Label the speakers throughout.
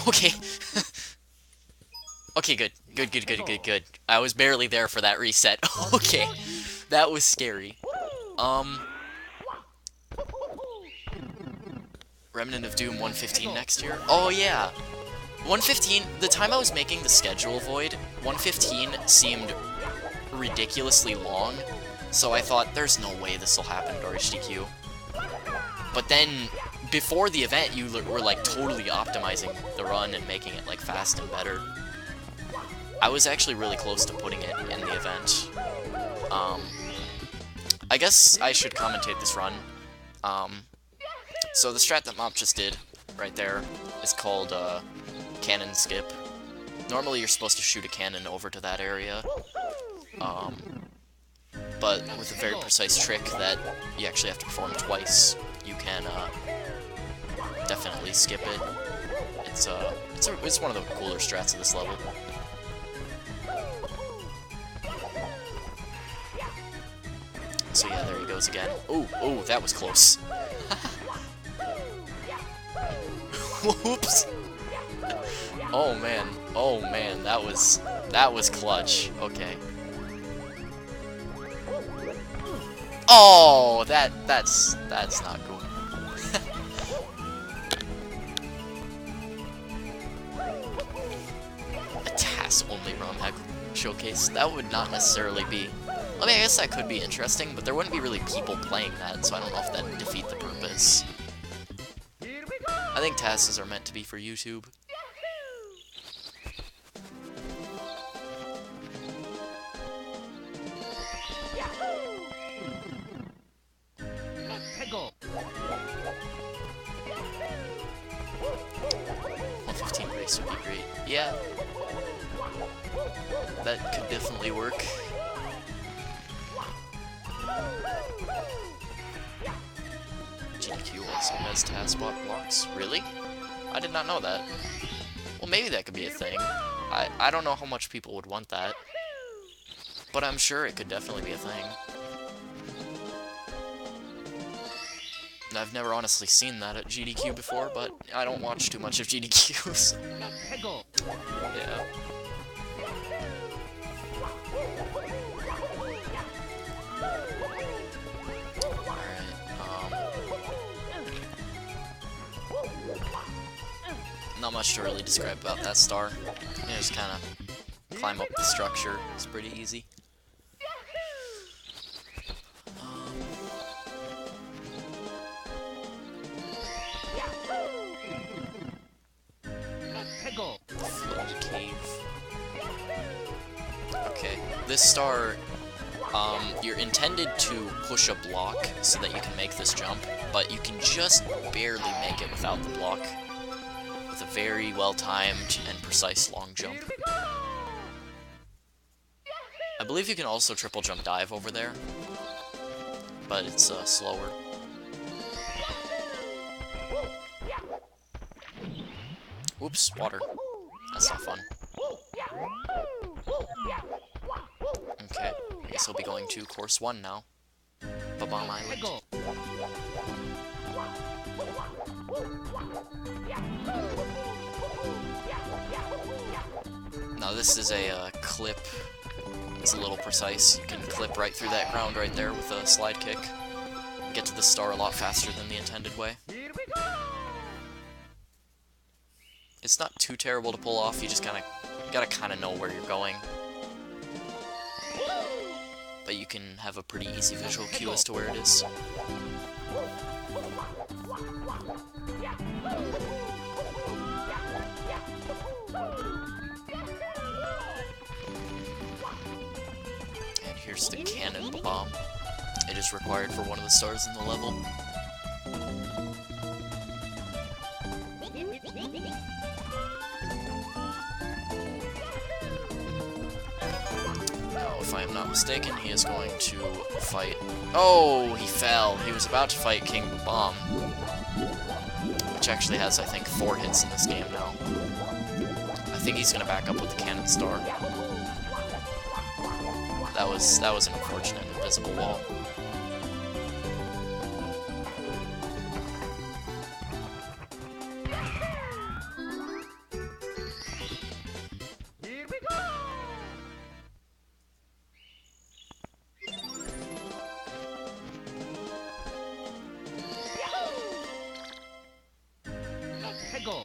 Speaker 1: Okay. Okay, good. Good. I was barely there for that reset. Okay. That was scary. Um, Remnant of Doom 115 next year? Oh, yeah. 115, the time I was making the schedule void, 115 seemed ridiculously long, so I thought, there's no way this will happen at RHDQ. But then, before the event, you were, like, totally optimizing the run and making it, like, fast and better. I was actually really close to putting it in the event. I guess I should commentate this run. So the strat that Mop just did, right there, is called, cannon skip. Normally you're supposed to shoot a cannon over to that area, but with a very precise trick that you actually have to perform twice, you can, definitely skip it. It's one of the cooler strats of this level. So yeah, there he goes again. Oh, that was close. Whoops. Oh man, that was clutch. Okay. Oh, that's not cool. A TAS only ROM hack showcase. That would not necessarily be. I mean, I guess that could be interesting, but there wouldn't be really people playing that, so I don't know if that would defeat the purpose. I think TASs are meant to be for YouTube. Race would be great. Yeah. That could definitely work. GDQ also has taskbot blocks. Really? I did not know that. Well, maybe that could be a thing. I don't know how much people would want that. But I'm sure it could definitely be a thing. I've never honestly seen that at GDQ before, but I don't watch too much of GDQs. Yeah. Not much to really describe about that star. You just kind of climb up the structure. It's pretty easy. Flooded cave. Okay, this star, you're intended to push a block so that you can make this jump, but you can just barely make it without the block. With a very well-timed and precise long jump. I believe you can also triple jump dive over there, but it's slower. Oops, water. That's not fun. Okay, I guess I'll be going to course 1 now. Babam Island. Now this is a clip. It's a little precise. You can clip right through that ground right there with a slide kick. Get to the star a lot faster than the intended way. It's not too terrible to pull off, you just gotta kinda know where you're going. But you can have a pretty easy visual cue as to where it is. And here's the cannon bomb. It is required for one of the stars in the level. Now, if I am not mistaken, he is going to fight... Oh, he fell. He was about to fight King Bomb, which actually has, I think, 4 hits in this game now. I think he's going to back up with the Cannon Star. That was an unfortunate invisible wall. Alright,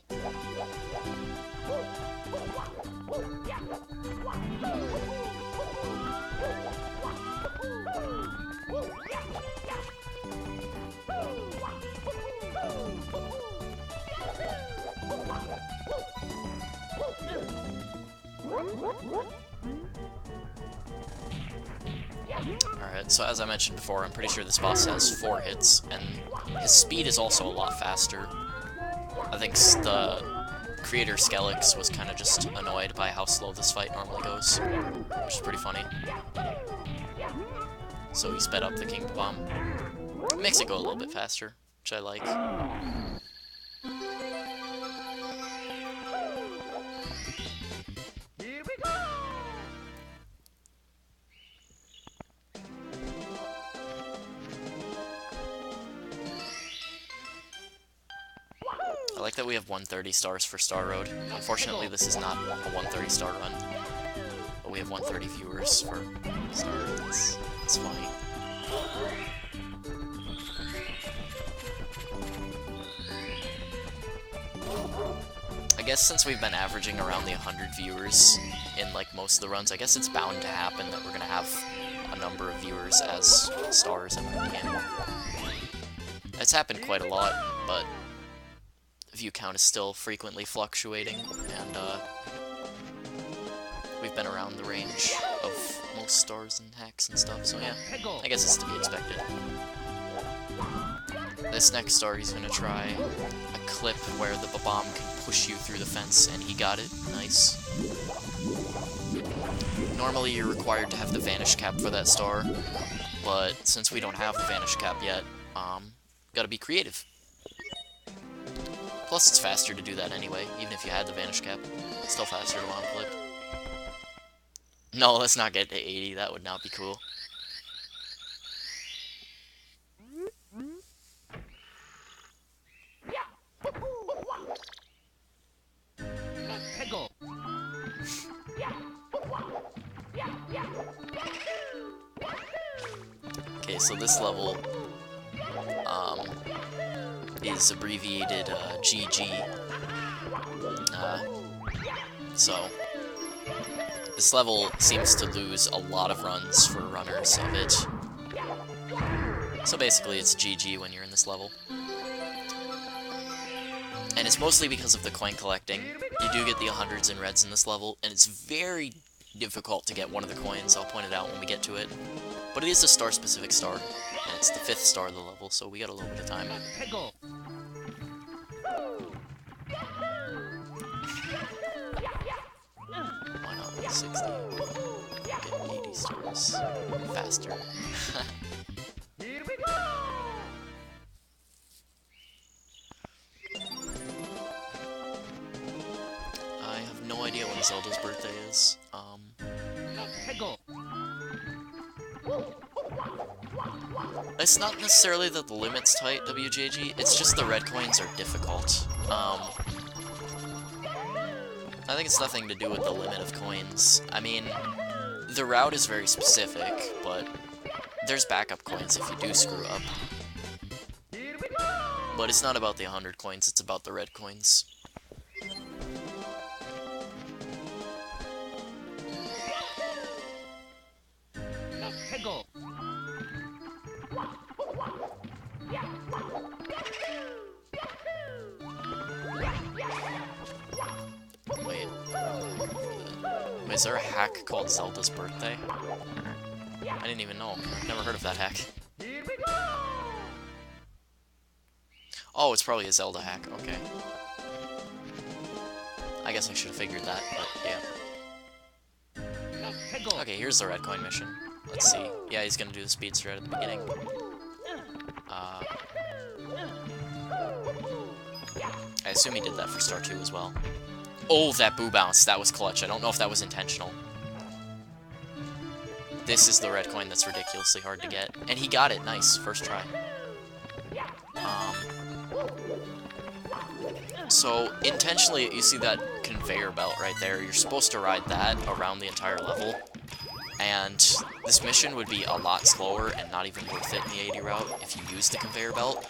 Speaker 1: so as I mentioned before, I'm pretty sure this boss has 4 hits, and his speed is also a lot faster. I think the creator Skelix was kind of just annoyed by how slow this fight normally goes, which is pretty funny. So he sped up the King Bomb. It makes it go a little bit faster, which I like. I like that we have 130 stars for Star Road. Unfortunately, this is not a 130 star run, but we have 130 viewers for Star Road. It's funny. I guess since we've been averaging around the 100 viewers in like most of the runs, I guess it's bound to happen that we're gonna have a number of viewers as stars in the game. It's happened quite a lot, but view count is still frequently fluctuating, and we've been around the range of most stars and hacks and stuff, so yeah, I guess it's to be expected. This next star, he's gonna try a clip where the bomb can push you through the fence, and he got it. Nice. Normally you're required to have the Vanish Cap for that star, but since we don't have the Vanish Cap yet, gotta be creative. Plus, it's faster to do that anyway, even if you had the Vanish Cap. It's still faster to bomb clip. No, let's not get to 80, that would not be cool. Okay, so this level is abbreviated GG. So this level seems to lose a lot of runs for runners of it. So basically it's GG when you're in this level. And it's mostly because of the coin collecting. You do get the 100s and reds in this level, and it's very difficult to get one of the coins. I'll point it out when we get to it. But it is a star-specific star, and it's the 5th star of the level, so we got a little bit of time. Why not 60? Get 80 stars faster. I have no idea when Zelda's birthday is. It's not necessarily that the limit's tight, WJG, it's just the red coins are difficult. I think it's nothing to do with the limit of coins. I mean, the route is very specific, but there's backup coins if you do screw up. But it's not about the 100 coins, it's about the red coins. Wait, is there a hack called Zelda's Birthday? I didn't even know. I've never heard of that hack. Oh, it's probably a Zelda hack, okay. I guess I should have figured that, but yeah. Okay, here's the red coin mission. Let's see. Yeah, he's gonna do the speed straight at the beginning. I assume he did that for Star 2 as well. Oh, that boo bounce. That was clutch. I don't know if that was intentional. This is the red coin that's ridiculously hard to get. And he got it. Nice. First try. So, intentionally, you see that conveyor belt right there. You're supposed to ride that around the entire level. And this mission would be a lot slower and not even worth it in the 80 route if you used the conveyor belt.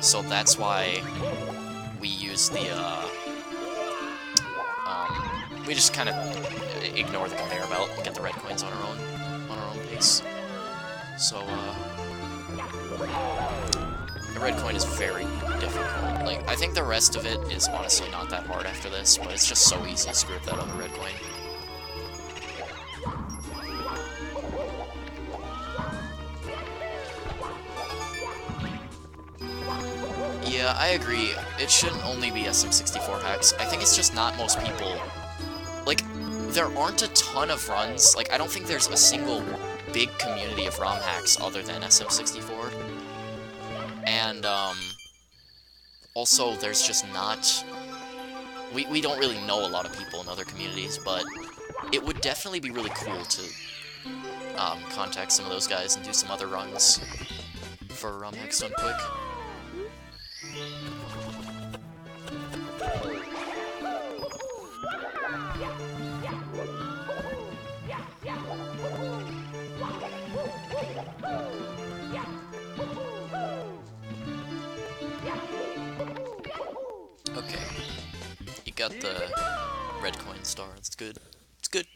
Speaker 1: So that's why we use the, we just kind of ignore the conveyor belt and get the red coins on our own pace. So, the red coin is very difficult. Like, I think the rest of it is honestly not that hard after this, but it's just so easy to screw up that other red coin. Yeah, I agree. It shouldn't only be SM64 hacks. I think it's just not most people. Like, there aren't a ton of runs. Like, I don't think there's a single big community of ROM hacks other than SM64. And, also, there's just not... We don't really know a lot of people in other communities, but it would definitely be really cool to, contact some of those guys and do some other runs for ROM hacks done quick. Okay, you got the red coin star, it's good. It's good.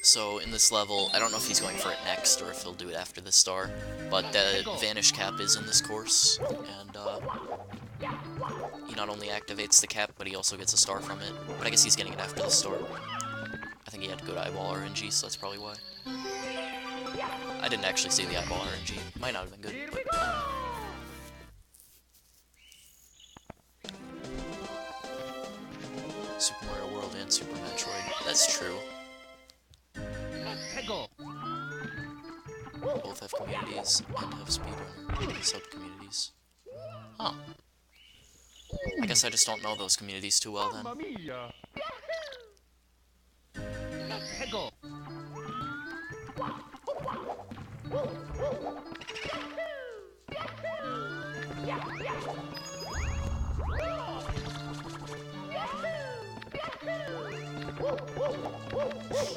Speaker 1: So, in this level, I don't know if he's going for it next, or if he'll do it after this star, but the Vanish Cap is in this course, and, he not only activates the cap, but he also gets a star from it. But I guess he's getting it after the star. I think he had good eyeball RNG, so that's probably why. I didn't actually see the eyeball RNG. Might not have been good, but... Super Mario World and Super Metroid. That's true. Both have communities and have speedrun sub-communities. Huh. I guess I just don't know those communities too well then. You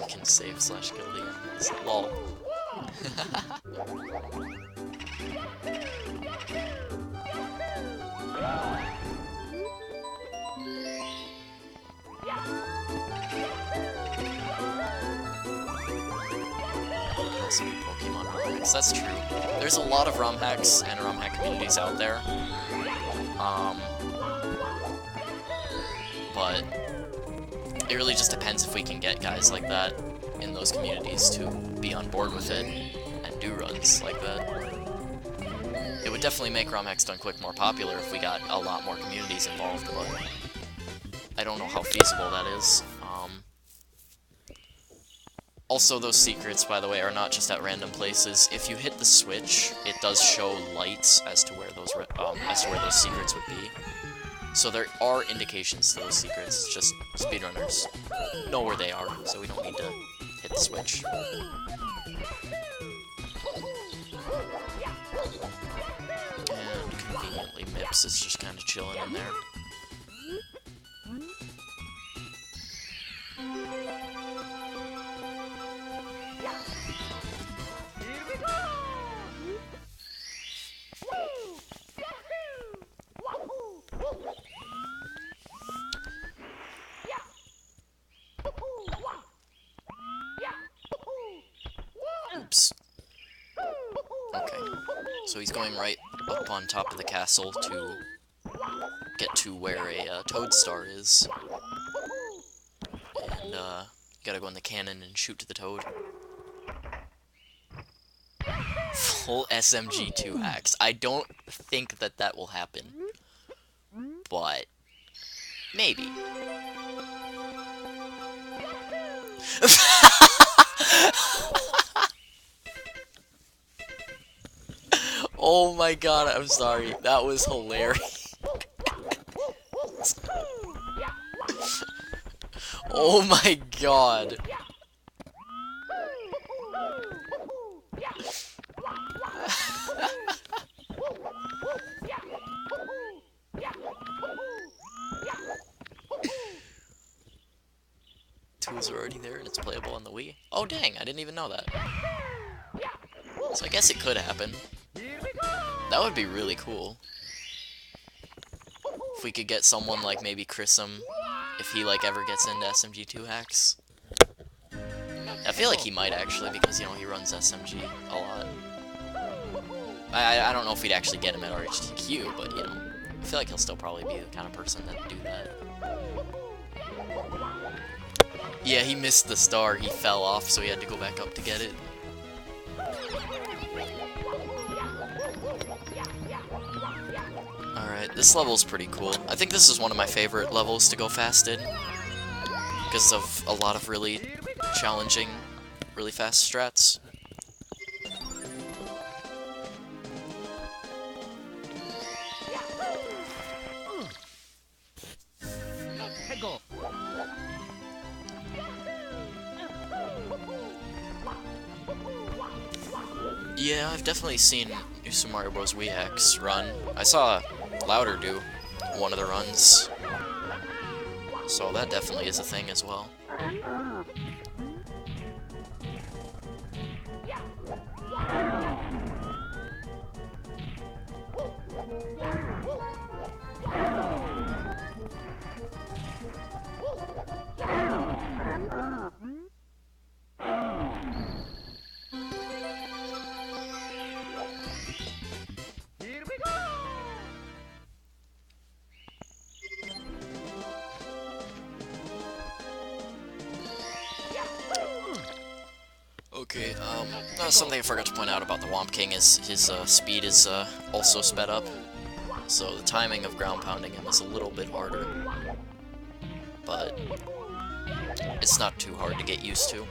Speaker 1: can save / kill the enemies. Lol. Some Pokemon ROM hacks, that's true. There's a lot of ROM hacks and ROM hack communities out there. But it really just depends if we can get guys like that in those communities to be on board with it and do runs like that. It would definitely make ROM hacks done quick more popular if we got a lot more communities involved, but I don't know how feasible that is. Also, those secrets, by the way, are not just at random places. If you hit the switch, it does show lights as to where those secrets would be. So there are indications to those secrets. It's just speedrunners know where they are, so we don't need to hit the switch. And conveniently, Mips is just kind of chilling in there. Oops. Okay. So he's going right up on top of the castle to get to where a Toad Star is. And, you gotta go in the cannon and shoot to the Toad. Full SMG2 hacks. I don't think that that will happen. But maybe. Oh my god, I'm sorry. That was hilarious. Oh my god. Tools are already there and it's playable on the Wii. Oh dang, I didn't even know that. So I guess it could happen. That would be really cool. If we could get someone like maybe Chrisum, if he like ever gets into SMG2 hacks. I feel like he might actually, because you know he runs SMG a lot. I don't know if we'd actually get him at RHTQ, but you know, I feel like he'll still probably be the kind of person that'd do that. Yeah, he missed the star. He fell off, so he had to go back up to get it. Alright, this level's pretty cool. I think this is one of my favorite levels to go fast in, because of a lot of really challenging, really fast strats. Yeah, I've definitely seen New Super Mario Bros. Wii hacks run. I saw Louder do one of the runs, so that definitely is a thing as well. Okay, something I forgot to point out about the Womp King is his speed is also sped up, so the timing of ground pounding him is a little bit harder, but it's not too hard to get used to.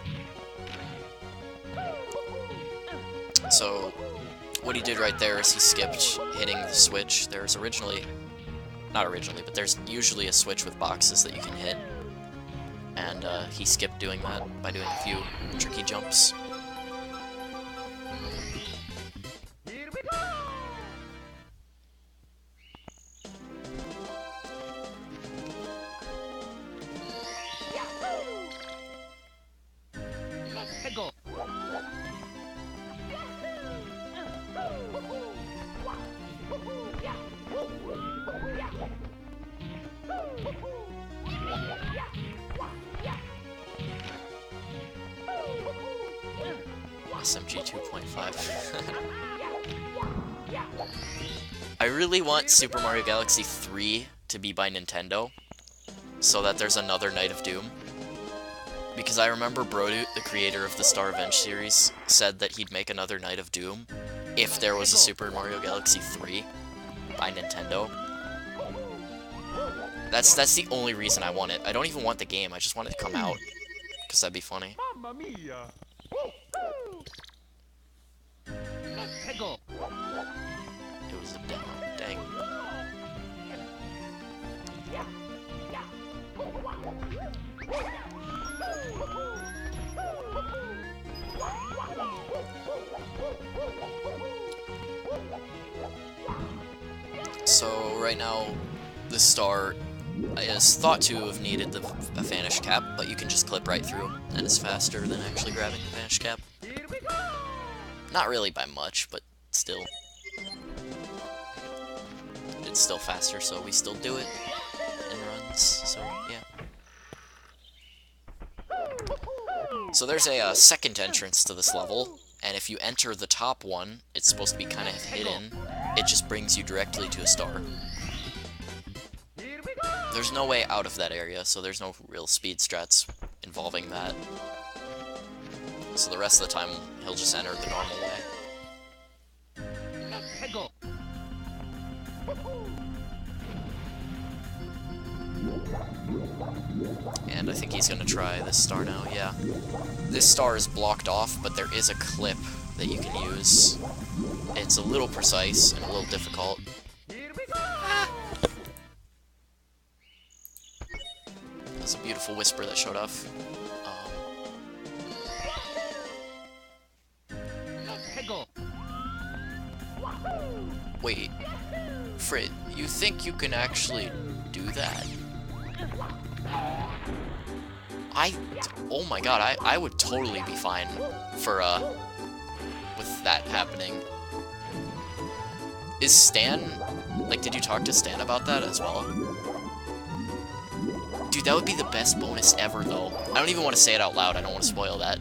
Speaker 1: So, what he did right there is he skipped hitting the switch. There's not originally, but there's usually a switch with boxes that you can hit, and he skipped doing that by doing a few tricky jumps. SMG 2.5. I really want Super Mario Galaxy 3 to be by Nintendo, so that there's another Night of Doom. Because I remember Brodoot, the creator of the Star Revenge series, said that he'd make another Night of Doom if there was a Super Mario Galaxy 3 by Nintendo. That's the only reason I want it. I don't even want the game, I just want it to come out, because that'd be funny.
Speaker 2: Mamma mia!
Speaker 1: It was a demo, dang. So right now, the star is thought to have needed a vanish cap, but you can just clip right through, and it's faster than actually grabbing the vanish cap. Not really by much, but still. It's still faster, so we still do it in runs, so yeah. So there's a second entrance to this level, and if you enter the top one, it's supposed to be kind of hidden. It just brings you directly to a star. There's no way out of that area, so there's no real speed strats involving that. So the rest of the time, he'll just enter the normal way. And I think he's gonna try this star now, yeah. This star is blocked off, but there is a clip that you can use. It's a little precise and a little difficult. That's a beautiful whisper that showed off. Wait, Frit, you think you can actually do that? Oh my god, I would totally be fine for, with that happening. Is Stan... Like, did you talk to Stan about that as well? Dude, that would be the best bonus ever, though. I don't even want to say it out loud. I don't want to spoil that.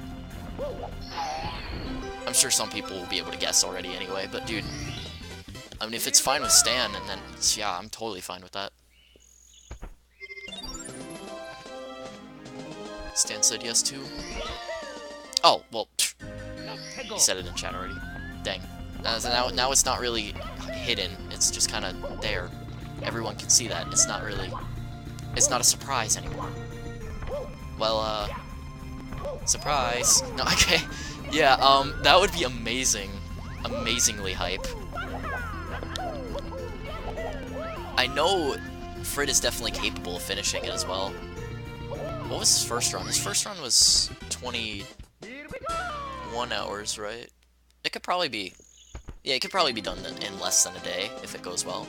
Speaker 1: I'm sure some people will be able to guess already anyway, but dude... I mean, if it's fine with Stan, and then... Yeah, I'm totally fine with that. Stan said yes too. Oh, well... He said it in chat already. Dang. Now it's not really hidden. It's just kind of there. Everyone can see that. It's not really... It's not a surprise anymore. Well, surprise. No, okay. Yeah, that would be amazing. Amazingly hype. I know Frit is definitely capable of finishing it as well. What was his first run? His first run was 21 hours, right? It could probably be... Yeah, it could probably be done in less than a day, if it goes well.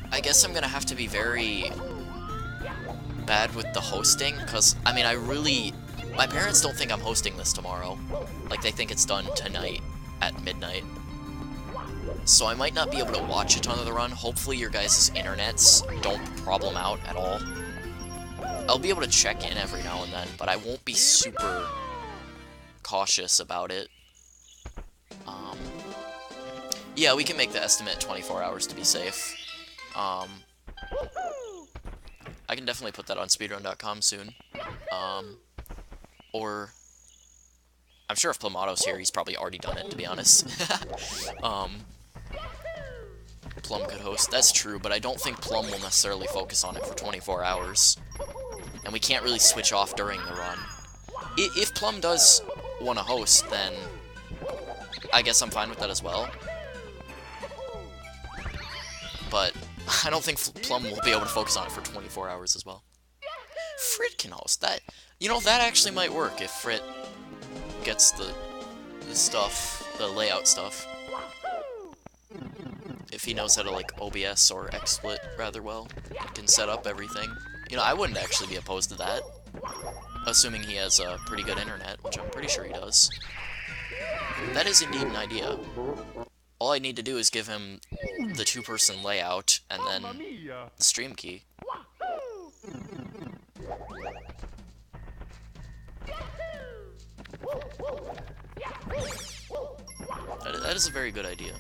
Speaker 1: I guess I'm gonna have to be very bad with the hosting, because, I mean, my parents don't think I'm hosting this tomorrow. Like, they think it's done tonight at midnight. So I might not be able to watch a ton of the run. Hopefully your guys' internets don't problem out at all. I'll be able to check in every now and then, but I won't be super cautious about it. Yeah, we can make the estimate 24 hours to be safe. I can definitely put that on speedrun.com soon. Or... I'm sure if Plumato's here, he's probably already done it, to be honest. Plum could host. That's true, but I don't think Plum will necessarily focus on it for 24 hours. And we can't really switch off during the run. If Plum does want to host, then I guess I'm fine with that as well. But I don't think Plum will be able to focus on it for 24 hours as well. Frit can host. That, you know, that actually might work if Frit gets the stuff, the layout stuff. If he knows how to, like, OBS or XSplit rather well, and can set up everything. You know, I wouldn't actually be opposed to that. Assuming he has a pretty good internet, which I'm pretty sure he does. That is indeed an idea. All I need to do is give him the two-person layout, and then the stream key. That is a very good idea.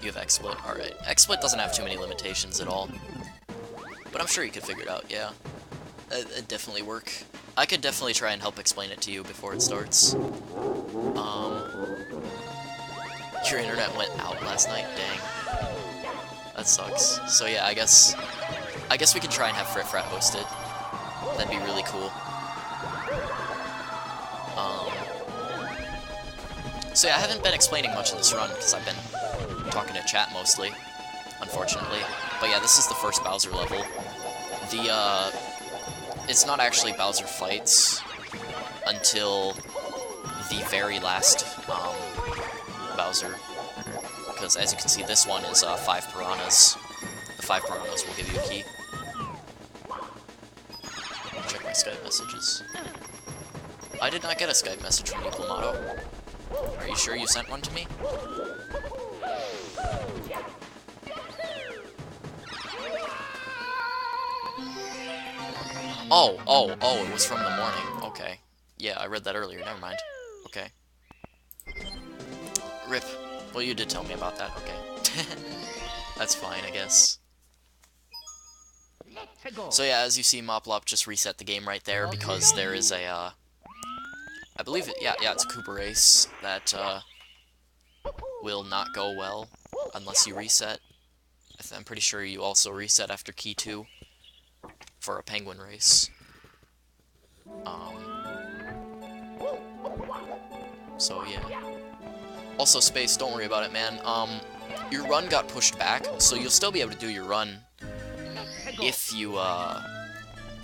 Speaker 1: You have XSplit? Alright. XSplit doesn't have too many limitations at all. But I'm sure you could figure it out, yeah. It'd definitely work. I could definitely try and help explain it to you before it starts. Your internet went out last night? Dang. That sucks. So yeah, I guess we can try and have Frit host it. That'd be really cool. So yeah, I haven't been explaining much in this run, because I've been talking to chat mostly, unfortunately. But yeah, this is the first Bowser level. It's not actually Bowser fights until the very last Bowser, because as you can see, this one is 5 piranhas. The 5 piranhas will give you a key. Check my Skype messages. I did not get a Skype message from Mopplopmopplop. Are you sure you sent one to me? Oh, it was from the morning. Okay. Yeah, I read that earlier. Never mind. Okay. RIP. Well, you did tell me about that. Okay. That's fine, I guess. So yeah, as you see, Mopplop just reset the game right there because there is a, I believe it, yeah, it's a Koopa race that, will not go well unless you reset. I'm pretty sure you also reset after Key 2 for a penguin race. So yeah. Also, Space, don't worry about it, man. Your run got pushed back, so you'll still be able to do your run if you,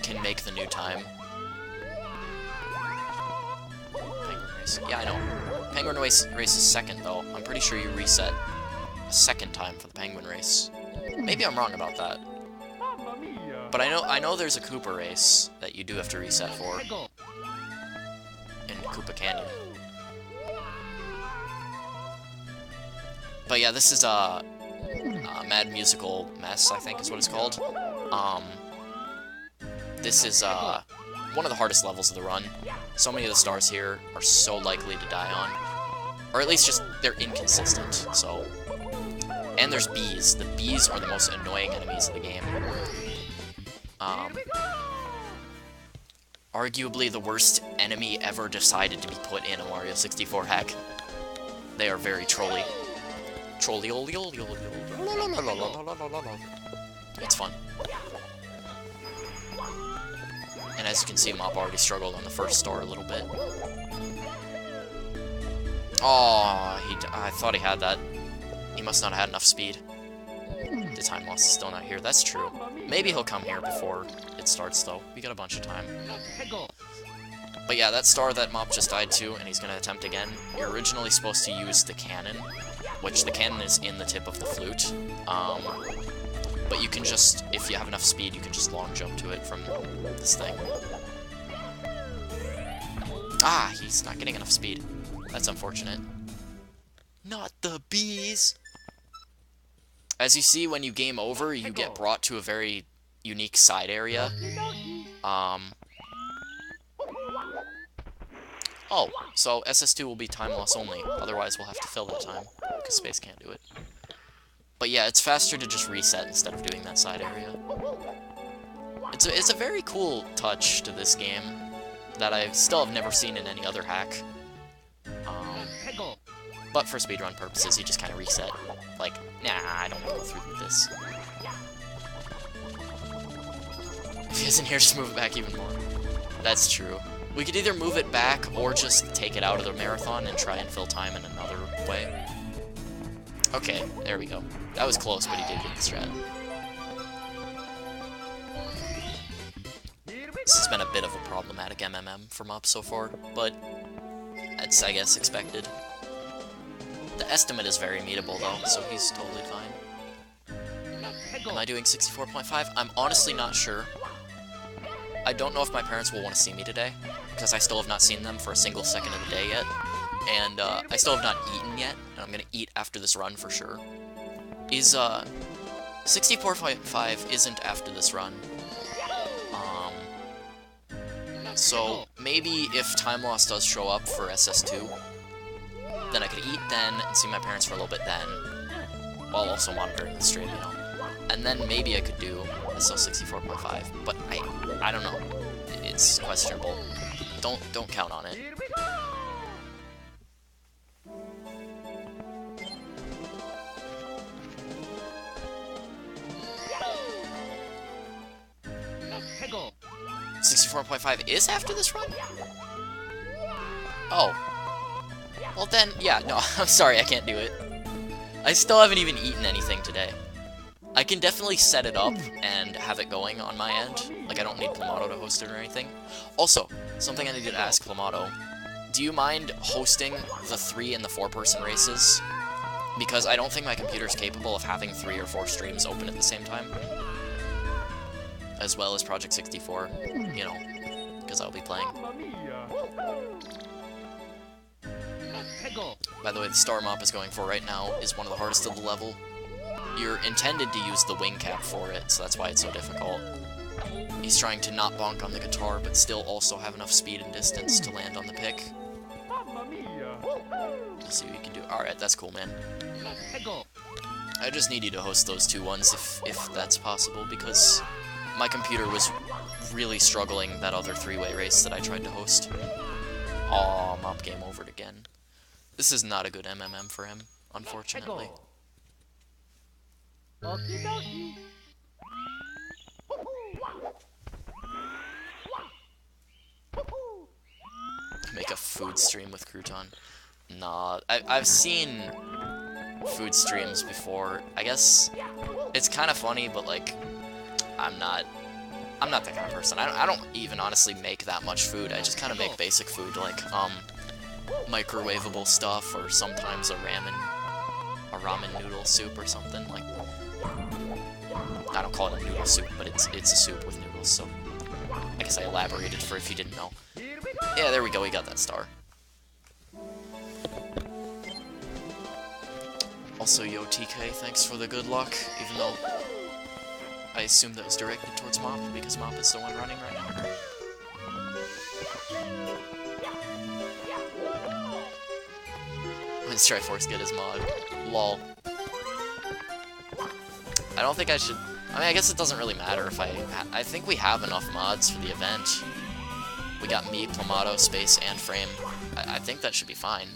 Speaker 1: can make the new time. Penguin race. Yeah, I know. Penguin race is second, though. I'm pretty sure you reset a second time for the penguin race. Maybe I'm wrong about that. But I know there's a Koopa race that you do have to reset for in Koopa Canyon. But yeah, this is Mad Musical Mess, I think is what it's called. This is one of the hardest levels of the run. So many of the stars here are so likely to die on. Or at least just, they're inconsistent, so... And there's bees. The bees are the most annoying enemies of the game. Arguably the worst enemy ever decided to be put in a Mario 64 hack. They are very trolly. It's fun. And as you can see, Mop already struggled on the first star a little bit. Oh, I thought he had that. He must not have had enough speed. The time loss is still not here. That's true. Maybe he'll come here before it starts, though. We got a bunch of time. But yeah, that star that Mop just died to, and he's going to attempt again. You're originally supposed to use the cannon, which the cannon is in the tip of the flute. But you can just, if you have enough speed, you can just long jump to it from this thing. Ah, he's not getting enough speed. That's unfortunate. Not the bees! As you see, when you game over, you get brought to a very unique side area. Oh, so SS2 will be time loss only. Otherwise, we'll have to fill that time, because space can't do it. But yeah, it's faster to just reset instead of doing that side area. It's a very cool touch to this game that I still have never seen in any other hack. But for speedrun purposes, you just kind of reset. Like, nah, I don't want to go through with this. If he isn't here, just move it back even more. That's true. We could either move it back or just take it out of the marathon and try and fill time in another way. Okay, there we go. That was close, but he did get the strat. This has been a bit of a problematic MMM for Mop so far, but that's, I guess, expected. The estimate is very meetable, though, so he's totally fine. Am I doing 64.5? I'm honestly not sure. I don't know if my parents will want to see me today, because I still have not seen them for a single second of the day yet. And I still have not eaten yet, and I'm going to eat after this run for sure. Is 64.5 isn't after this run. So maybe if time loss does show up for SS2, then I could eat then and see my parents for a little bit then, while also monitoring the stream, you know. And then maybe I could do SL 64.5, but I don't know. It's questionable. Don't count on it.
Speaker 2: Hegel.
Speaker 1: 64.5 is after this run? Oh. Well then, yeah, no, I'm sorry, I can't do it. I still haven't even eaten anything today. I can definitely set it up and have it going on my end. Like, I don't need Plamato to host it or anything. Also, something I needed to ask Plamato. Do you mind hosting the 3 and the 4-person races? Because I don't think my computer's capable of having 3 or 4 streams open at the same time. As well as Project 64, you know, because I'll be playing. By the way, the star Mop is going for right now is one of the hardest of the level. You're intended to use the wing cap for it, so that's why it's so difficult. He's trying to not bonk on the guitar, but still also have enough speed and distance to land on the pick. Let's see what you can do. Alright, that's cool, man. I just need you to host those 2 ones if that's possible, because my computer was really struggling that other 3-way race that I tried to host. Aw, Mop game overed again. This is not a good MMM for him, unfortunately. Make a food stream with Crouton. Nah, I've seen food streams before. I guess it's kind of funny, but like, I'm not that kind of person. I don't even honestly make that much food. I just kind of make basic food, like microwavable stuff, or sometimes a ramen noodle soup or something. Like, I don't call it a noodle soup, but it's a soup with noodles, so I guess I elaborated for if you didn't know. Yeah, there we go, we got that star. Also, yo, TK, thanks for the good luck, even though I assumed that was directed towards Mop, because Mop is the one running right now. When Strikeforce get his mod. Lol. I don't think I should... I mean, I guess it doesn't really matter if I think we have enough mods for the event. We got me, Plamato, Space, and Frame. I think that should be fine.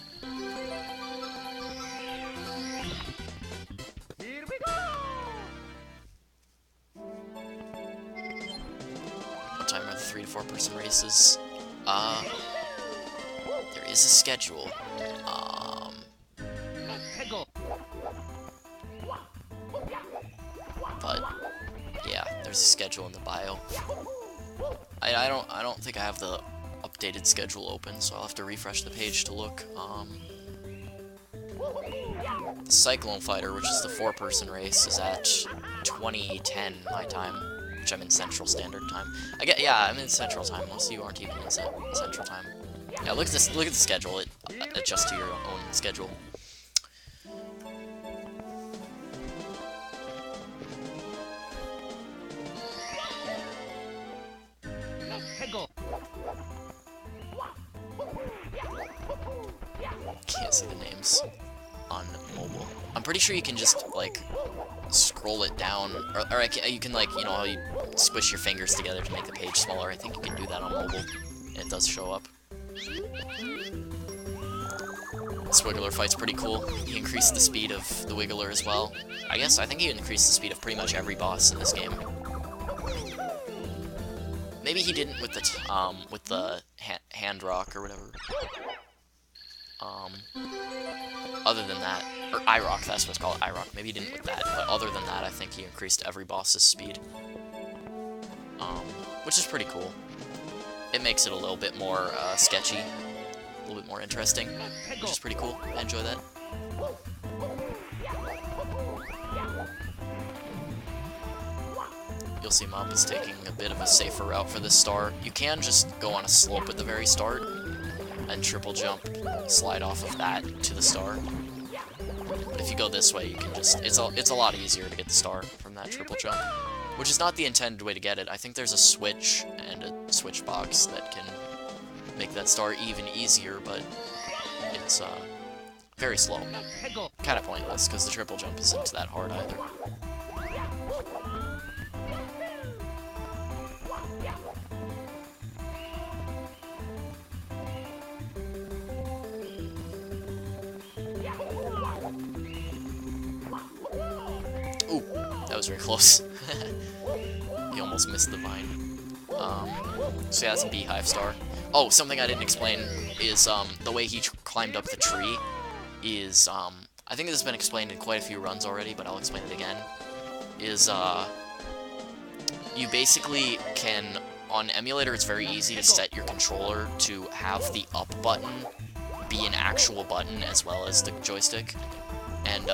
Speaker 1: What time are the 3 to 4 person races? There is a schedule. But yeah, there's a schedule in the bio. I don't think I have the updated schedule open, so I'll have to refresh the page to look. The Cyclone Fighter, which is the 4-person race, is at 20:10 my time, which I'm in Central Standard Time. Yeah, I'm in Central Time. Most of you aren't even in Central Time. Yeah, look at this. Look at the schedule. It adjusts to your own schedule. Can't see the names on mobile. I'm pretty sure you can just, like, scroll it down, or you can, like, you know how you squish your fingers together to make the page smaller. I think you can do that on mobile, and it does show up. This Wiggler fight's pretty cool. He increased the speed of the Wiggler as well. I think he increased the speed of pretty much every boss in this game. Maybe he didn't with the hand rock or whatever. Other than that, or I-Rock, that's what it's called, I-Rock. Maybe he didn't with that, but other than that, I think he increased every boss's speed. Which is pretty cool. It makes it a little bit more sketchy, a little bit more interesting, which is pretty cool. I enjoy that. You'll see Mop is taking a bit of a safer route for this star. You can just go on a slope at the very start, and triple jump, slide off of that to the star. But if you go this way, you can just... It's a lot easier to get the star from that triple jump, which is not the intended way to get it. I think there's a switch and a switch box that can make that star even easier, but it's very slow. Kind of pointless, because the triple jump isn't that hard either. Ooh, that was very close. He almost missed the vine. So yeah, that's a beehive star. Oh, something I didn't explain is the way he climbed up the tree is, I think this has been explained in quite a few runs already, but I'll explain it again, is, you basically can, on emulator, it's very easy to set your controller to have the up button be an actual button as well as the joystick, and,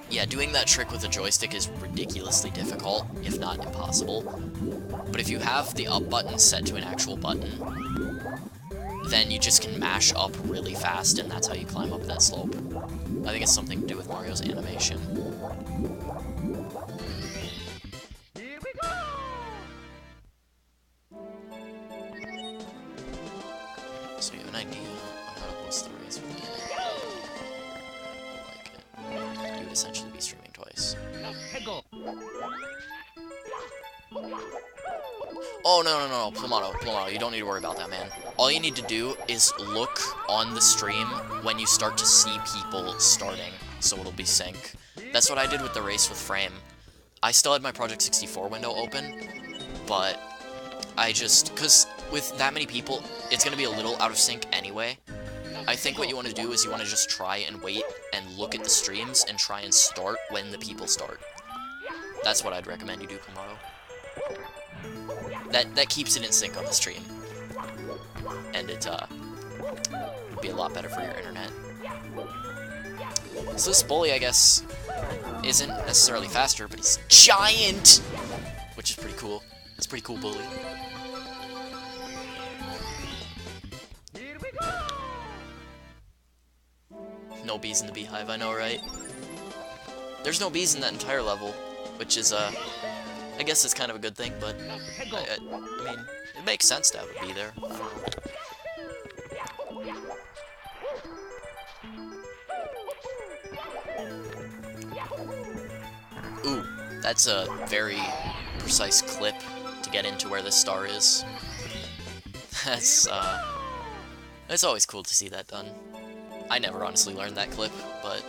Speaker 1: yeah, doing that trick with the joystick is ridiculously difficult, if not impossible. But if you have the up button set to an actual button, then you just can mash up really fast, and that's how you climb up that slope. I think it's something to do with Mario's animation. So you have an idea on how to host the race with the game. I like it. You would essentially be streaming twice. Oh, no, Plamato, you don't need to worry about that, man. All you need to do is look on the stream when you start to see people starting, so it'll be sync. That's what I did with the race with Frame. I still had my Project 64 window open, but I just, because with that many people, it's going to be a little out of sync anyway. I think what you want to do is you want to just try and wait and look at the streams and try and start when the people start. That's what I'd recommend you do, Plamato. That keeps it in sync on the stream, and it would be a lot better for your internet. So this bully, I guess, isn't necessarily faster, but he's giant! Which is pretty cool. It's a pretty cool bully. No bees in the beehive, I know, right? There's no bees in that entire level, which is, I guess it's kind of a good thing, but, I mean, it makes sense to have a bee there. I don't know. Ooh, that's a very precise clip to get into where this star is. It's always cool to see that done. I never honestly learned that clip, but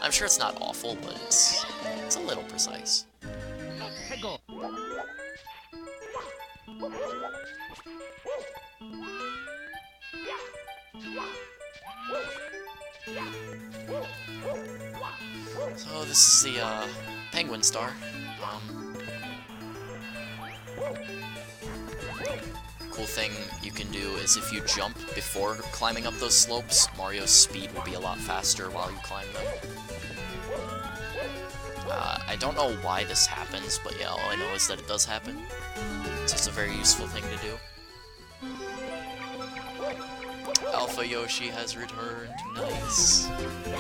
Speaker 1: I'm sure it's not awful, but it's a little precise. So this is the penguin star. Cool thing you can do is if you jump before climbing up those slopes, Mario's speed will be a lot faster while you climb them. I don't know why this happens, but yeah, all I know is that it does happen. So it's a very useful thing to do. Alpha Yoshi has returned. Nice.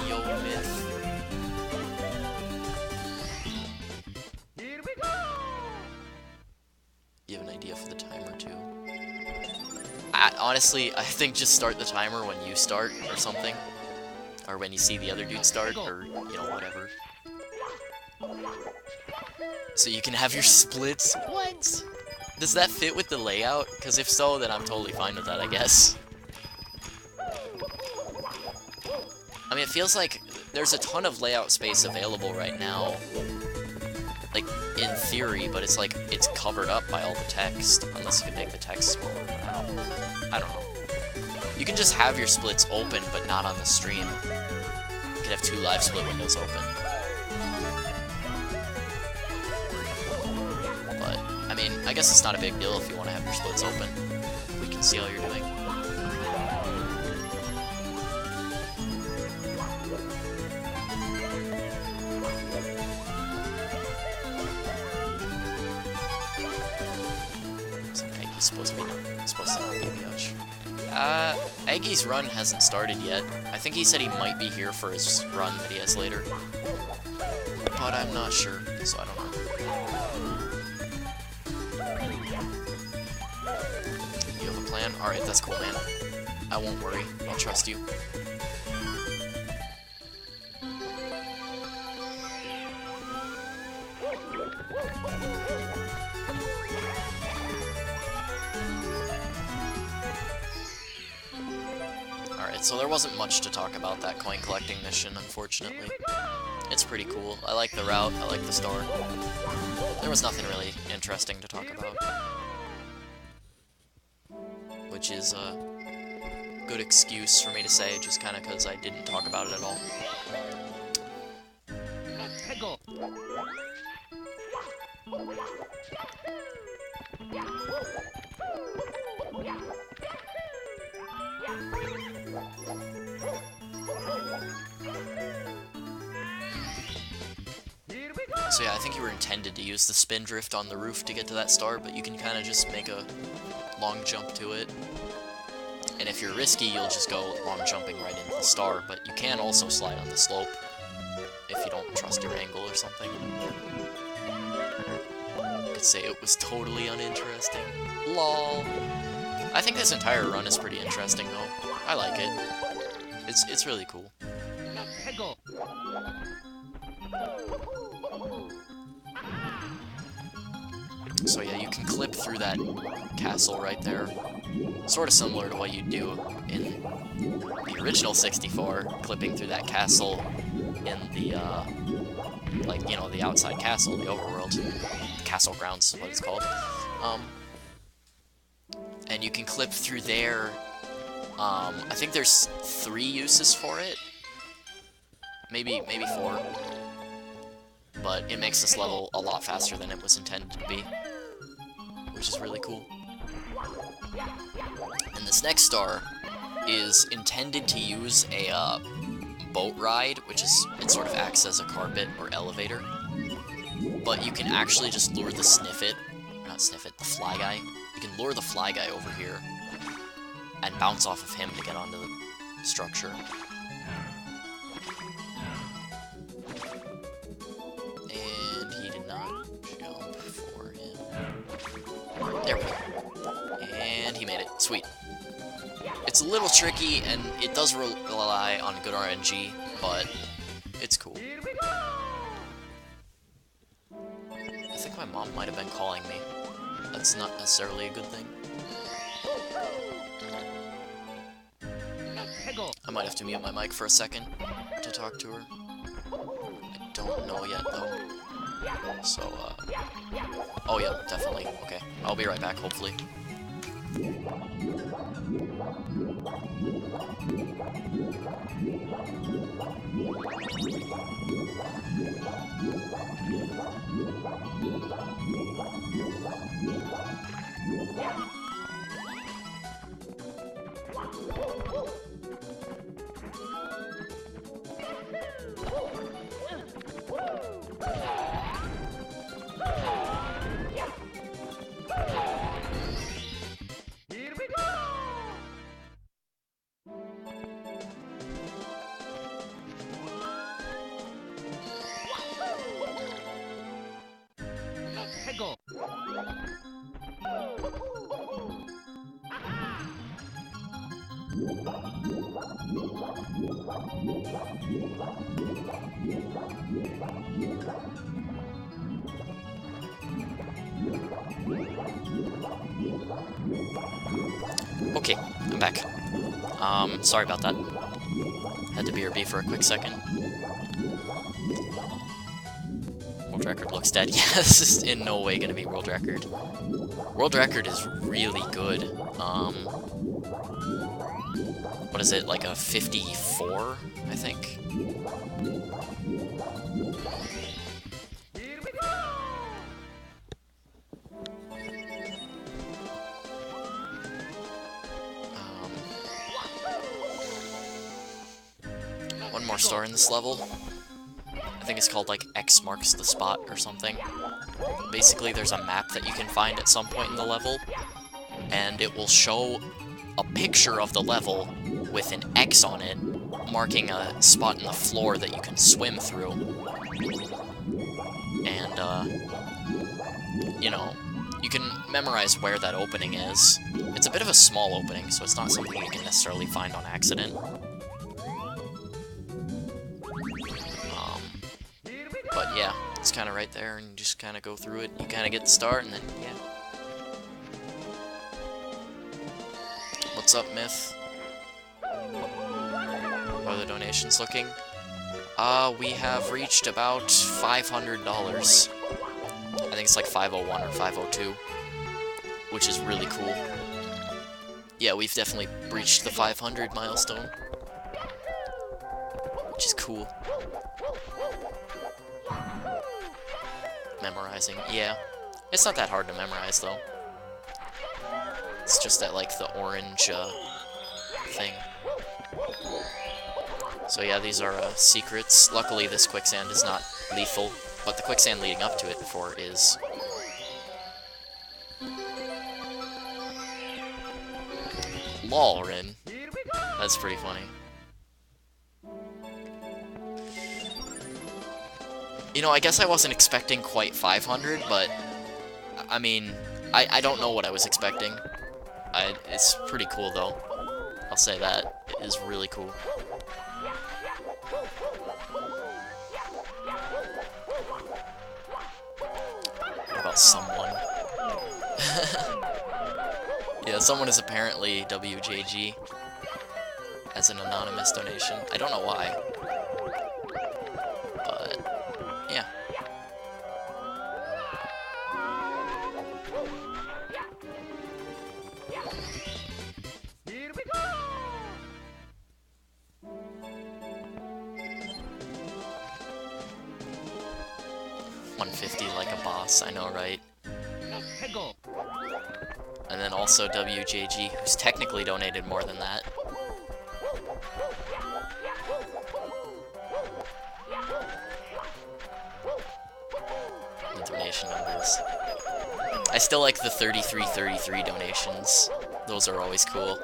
Speaker 1: Yo, myth. You have an idea for the timer, too? Honestly, I think just start the timer when you start, or something. Or when you see the other dude start, or, you know, whatever. So you can have your splits? What? Does that fit with the layout? Because if so, then I'm totally fine with that, I guess. I mean, it feels like there's a ton of layout space available right now. Like, in theory, but it's like, it's covered up by all the text. Unless you can make the text smaller. I don't know. You can just have your splits open, but not on the stream. You can have 2 live split windows open. But, I mean, I guess it's not a big deal if you want to have your splits open. We can see all you're doing. Supposed to not be much. Eggy's run hasn't started yet. I think he said he might be here for his run that he has later. But I'm not sure, so I don't know. You have a plan? Alright, that's cool, man. I won't worry. I'll trust you. So there wasn't much to talk about that coin collecting mission, unfortunately. It's pretty cool. I like the route, I like the star. There was nothing really interesting to talk about. Which is a good excuse for me to say, just kinda because I didn't talk about it at all. So yeah, I think you were intended to use the spin drift on the roof to get to that star, but you can kind of just make a long jump to it. And if you're risky, you'll just go long jumping right into the star, but you can also slide on the slope if you don't trust your angle or something. You could say it was totally uninteresting. LOL. I think this entire run is pretty interesting though. I like it. It's really cool. So yeah, you can clip through that castle right there. Sort of similar to what you do in the original 64, clipping through that castle in the, like, you know, the outside castle, the overworld. Castle grounds is what it's called. And you can clip through there. I think there's 3 uses for it. Maybe 4. But it makes this level a lot faster than it was intended to be, which is really cool. And this next star is intended to use a boat ride, which is, it sort of acts as a carpet or elevator. But you can actually just lure the the fly guy. You can lure the fly guy over here and bounce off of him to get onto the structure. And he did not jump for him. There we go. And he made it. Sweet. It's a little tricky, and it does rely on good RNG, but it's cool. I think my mom might have been calling me. That's not necessarily a good thing. I might have to mute my mic for a second to talk to her. I don't know yet, though. So, oh yeah, definitely. Okay, I'll be right back, hopefully. Okay, I'm back. Sorry about that. Had to BRB for a quick second. World record looks dead. Yeah, this is in no way gonna be world record. World record is really good. What is it, like a 54, I think? One more star in this level. I think it's called like X marks the spot or something. Basically, there's a map that you can find at some point in the level, and it will show a picture of the level with an X on it, marking a spot in the floor that you can swim through. And, you know, you can memorize where that opening is. It's a bit of a small opening, so it's not something you can necessarily find on accident. But yeah, it's kind of right there, and you just kind of go through it. You kind of get the start, and then, yeah. What's up, Myth? How are the donations looking? We have reached about $500. I think it's like 501 or 502, which is really cool. Yeah, we've definitely breached the 500 milestone, which is cool. Memorizing, yeah. It's not that hard to memorize, though. It's just that, like, the orange, thing. So yeah, these are, secrets. Luckily, this quicksand is not lethal, but the quicksand leading up to it before is. Lol, Rin. That's pretty funny. You know, I guess I wasn't expecting quite 500, but, I mean, I don't know what I was expecting. It's pretty cool, though. I'll say that. It is really cool. What about someone? Yeah, someone is apparently WJG as an anonymous donation. I don't know why. But, yeah. $150 like a boss, I know, right? And then also WJG, who's technically donated more than that. donations. I still like the 3333 donations. Those are always cool.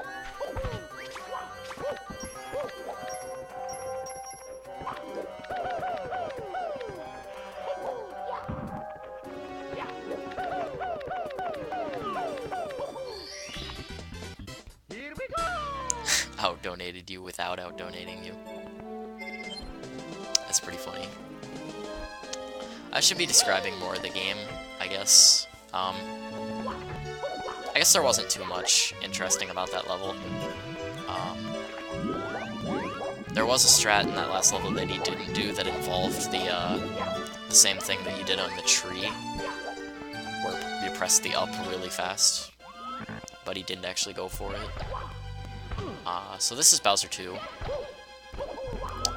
Speaker 1: Out-donated you without out-donating you. That's pretty funny. I should be describing more of the game, I guess. I guess there wasn't too much interesting about that level. There was a strat in that last level that he didn't do that involved the same thing that you did on the tree, where you press the up really fast, but he didn't actually go for it. So this is Bowser 2.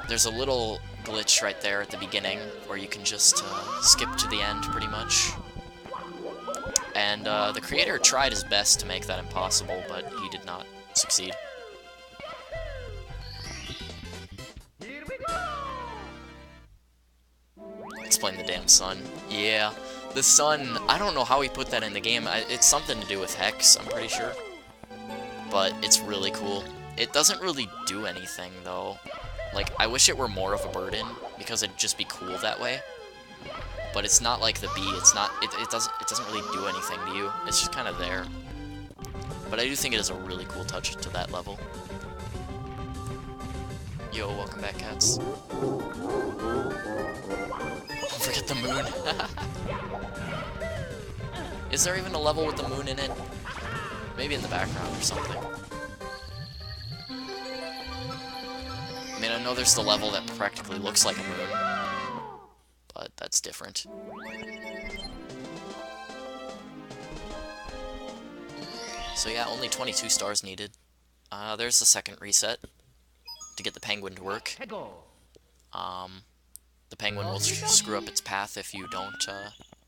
Speaker 1: There's a little glitch right there at the beginning where you can just skip to the end, pretty much. And the creator tried his best to make that impossible, but he did not succeed. Explain the damn sun. Yeah, the sun, I don't know how he put that in the game. It's something to do with Hex, I'm pretty sure. But it's really cool. It doesn't really do anything, though. Like, I wish it were more of a burden, because it'd just be cool that way. But it's not like the bee, it doesn't really do anything to you. It's just kind of there. But I do think it is a really cool touch to that level. Yo, welcome back, cats. Don't forget the moon. Is there even a level with the moon in it? Maybe in the background or something. I mean, I know there's the level that practically looks like a moon, but that's different. So yeah, only 22 stars needed. There's the second reset to get the penguin to work. The penguin will screw up its path if you don't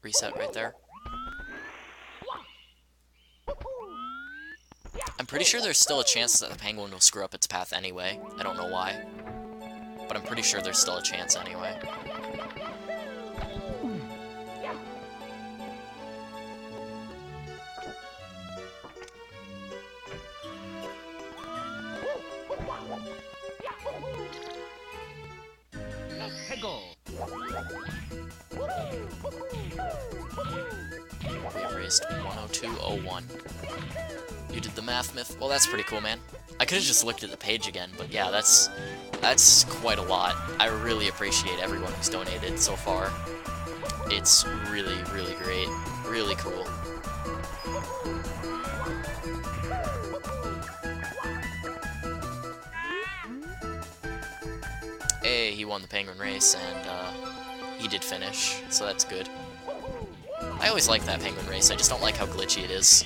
Speaker 1: reset right there. I'm pretty sure there's still a chance that the penguin will screw up its path anyway. I don't know why, but I'm pretty sure there's still a chance anyway. We've raised 102.01. You did the math myth. Well, that's pretty cool, man. I could have just looked at the page again, but yeah, that's quite a lot. I really appreciate everyone who's donated so far. It's really, really great. Really cool. Hey, he won the penguin race, and he did finish, so that's good. I always like that penguin race, I just don't like how glitchy it is.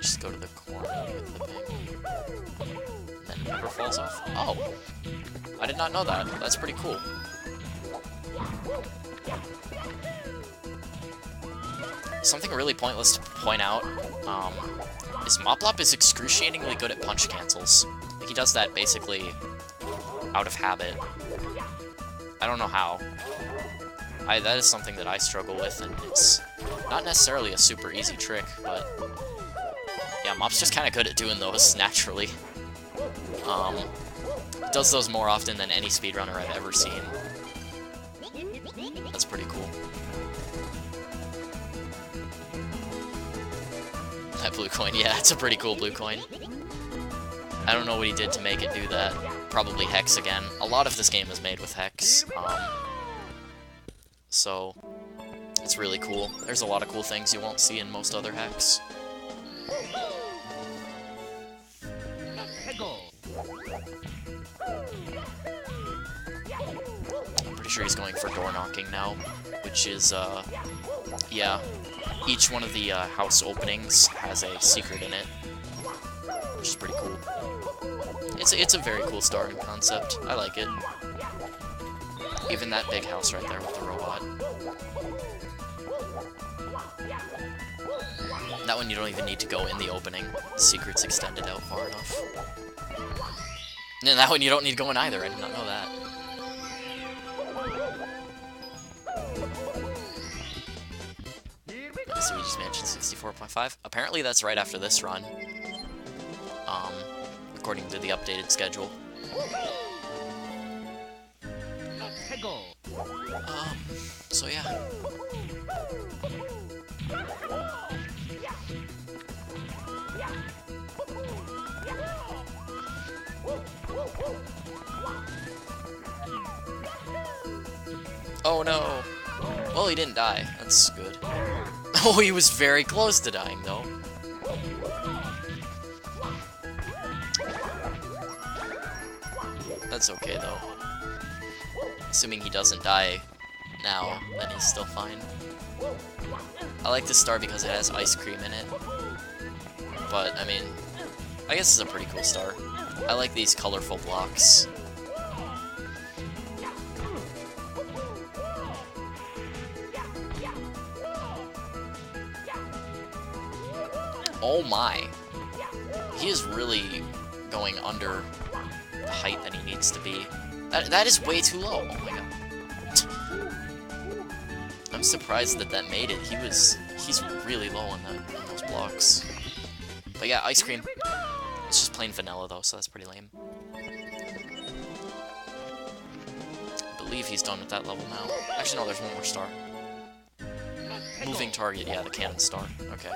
Speaker 1: Just go to the corner with the penguin. Then it never falls off. Oh! I did not know that. That's pretty cool. Something really pointless to point out is Mopplop is excruciatingly good at punch cancels. Like, he does that basically out of habit. I don't know how. That is something that I struggle with, and it's not necessarily a super easy trick, but yeah, Mop's just kind of good at doing those naturally. Does those more often than any speedrunner I've ever seen. That's pretty cool. That blue coin, yeah, it's a pretty cool blue coin. I don't know what he did to make it do that. Probably Hex again. A lot of this game is made with Hex. So, it's really cool. There's a lot of cool things you won't see in most other Hex. I'm pretty sure he's going for door knocking now, which is, yeah, each one of the house openings has a secret in it, which is pretty cool. It's a very cool starting concept. I like it. Even that big house right there with the robot. That one you don't even need to go in the opening. The secret's extended out far enough. And that one you don't need to go in either. I did not know that. So we just mentioned 64.5. Apparently that's right after this run. According to the updated schedule. So yeah. Oh no! Well, he didn't die. That's good. Oh, he was very close to dying, though. That's okay, though. Assuming he doesn't die now, then he's still fine. I like this star because it has ice cream in it. But, I mean, I guess it's a pretty cool star. I like these colorful blocks. Oh my. He is really going under the height that he needs to be. That is way too low. Oh my god. I'm surprised that that made it. He's really low on those blocks. But yeah, ice cream. It's just plain vanilla though, so that's pretty lame. I believe he's done with that level now. Actually, no, there's one more star. Moving target, yeah, the cannon star. Okay.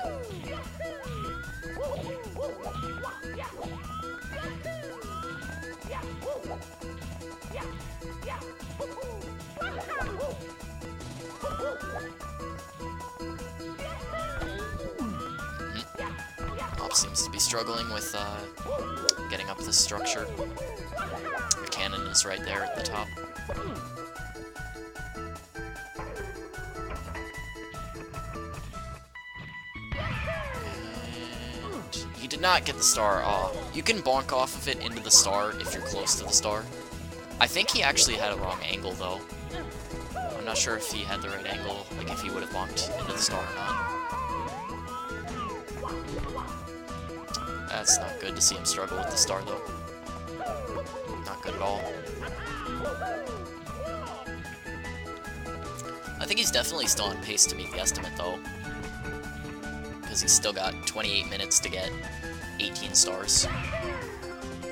Speaker 1: Mop seems to be struggling with getting up this structure. The cannon is right there at the top. And he did not get the star. You can bonk off of it into the star if you're close to the star. I think he actually had a wrong angle, though. I'm not sure if he had the right angle, like if he would have bonked into the star or not. That's not good to see him struggle with the star, though. Not good at all. I think he's definitely still on pace to meet the estimate, though. Because he's still got 28 minutes to get 18 stars.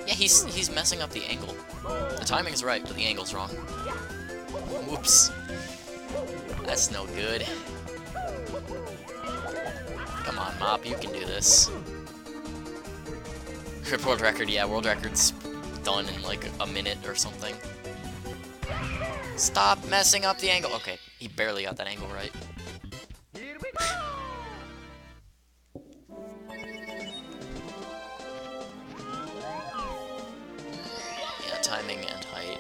Speaker 1: Yeah, he's messing up the angle. The timing's right, but the angle's wrong. Whoops. That's no good. Come on, Mop, you can do this. World record, yeah, world record's done in like a minute or something. Stop messing up the angle. Okay, he barely got that angle right. Yeah, timing and height.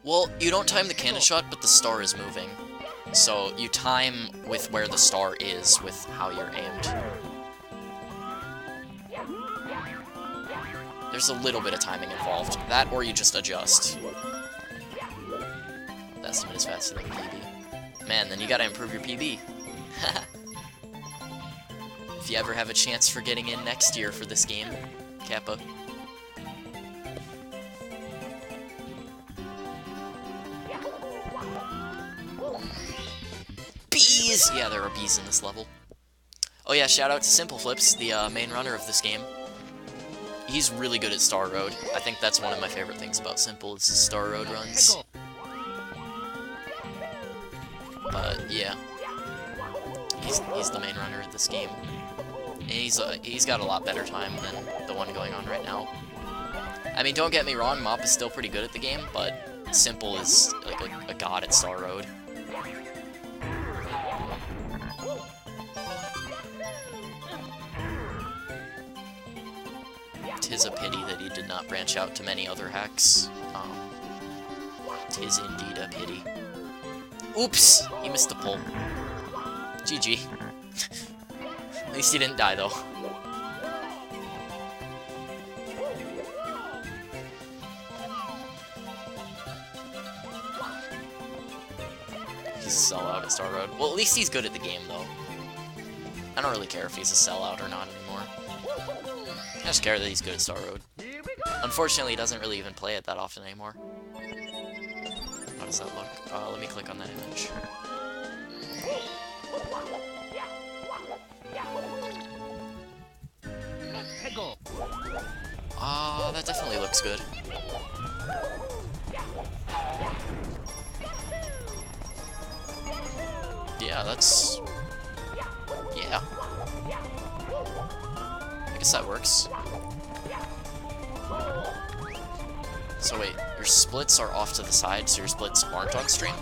Speaker 1: Well, you don't time the cannon shot, but the star is moving. So you time with where the star is with how you're aimed. There's a little bit of timing involved. That, or you just adjust. The estimate is faster than the PB. Man, then you gotta improve your PB. If you ever have a chance for getting in next year for this game, Kappa. Bees! Yeah, there are bees in this level. Oh yeah, shout out to Simple Flips, the main runner of this game. He's really good at Star Road. I think that's one of my favorite things about Simple is his Star Road runs. But yeah, he's the main runner of this game, and he's got a lot better time than the one going on right now. I mean, don't get me wrong, Mop is still pretty good at the game, but Simple is like a god at Star Road. Tis a pity that he did not branch out to many other hacks. Tis indeed a pity. Oops! He missed the pull. GG. At least he didn't die, though. He's a sellout at Star Road. Well, at least he's good at the game, though. I don't really care if he's a sellout or not anymore. I just care that he's good at Star Road. Unfortunately, he doesn't really even play it that often anymore. How does that look? Let me click on that image. That definitely looks good. Yeah, that's... yeah. I guess that works. So wait, your splits are off to the side, so your splits aren't on stream?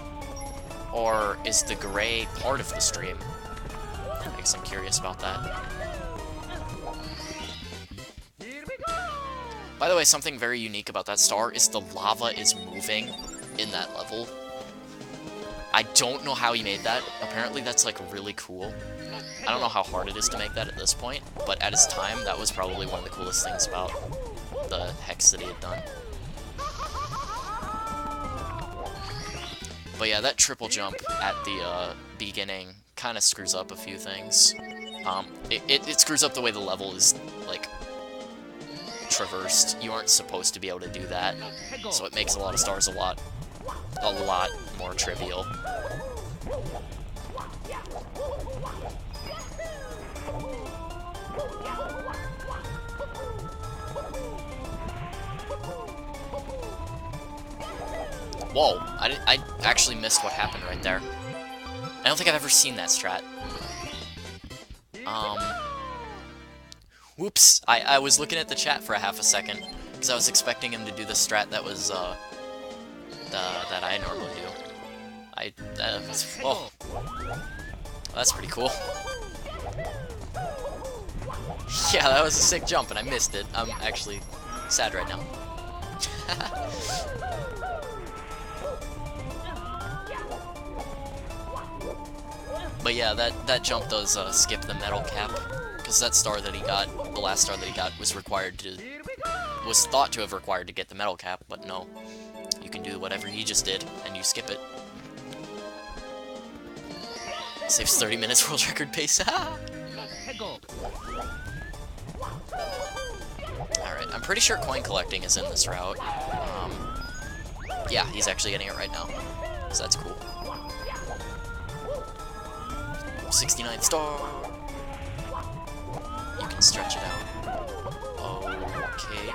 Speaker 1: Or is the gray part of the stream? I guess I'm curious about that. By the way, something very unique about that star is the lava is moving in that level. I don't know how he made that. Apparently that's, like, really cool. I don't know how hard it is to make that at this point, but at his time, that was probably one of the coolest things about the hex that he had done. But yeah, that triple jump at the beginning kind of screws up a few things. It screws up the way the level is, like, traversed. You aren't supposed to be able to do that, so it makes a lot of stars a lot more trivial. Whoa, I actually missed what happened right there. I don't think I've ever seen that strat. Whoops, I was looking at the chat for a half a second, because I was expecting him to do the strat that was, that I normally do. Oh. That's pretty cool. Yeah, that was a sick jump, and I missed it. I'm actually sad right now. But yeah, that jump does skip the metal cap, because that star that he got, the last star that he got, was thought to have required to get the metal cap, but no. You can do whatever he just did, and you skip it. Saves 30 minutes world record pace. Alright, I'm pretty sure coin collecting is in this route. Yeah, he's actually getting it right now, so that's cool. 69th star! You can stretch it out. Okay.